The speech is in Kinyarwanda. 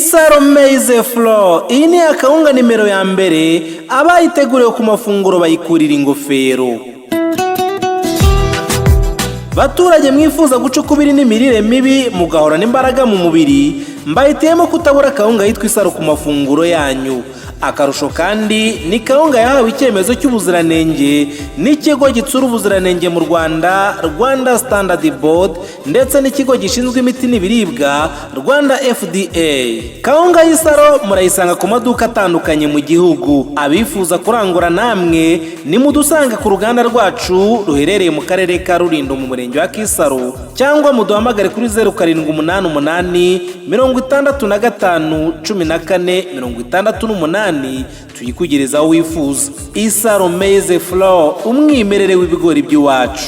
ISARO MAISE Flour, iyi ni akawunga nimero ya mbere abayiteguriwe ku mafunguro bayikurira ingofero. Baturage mwifuza gucukubira n'imirire mibi mugahorana imbaraga mu mubiri, mbayitiyemo kutabura akawunga yitwa ISARO ku mafunguro yanyu. Akarusho kandi ni kawunga yahawe icyemezo cy'ubuziranenge n'ikigo gitsura ubuziranenge mu Rwanda, Rwanda Standard Board, ndetse n'ikigo gishinzwe imiti n'ibiribwa, Rwanda FDA. Kawunga y'ISARO murayisanga ku maduka atandukanye mu gihugu. Abifuza kurangura namwe ni mudusanga ku ruganda rwacu ruherereye mu karere ka Rulindo mu murenge wa Kisaro, cyangwa muduhamagare kuri 0788 65 14 68 tuyikugereza aho wifuza. ISARO MAISE Flour, umwimerere w'ibigori by'iwacu.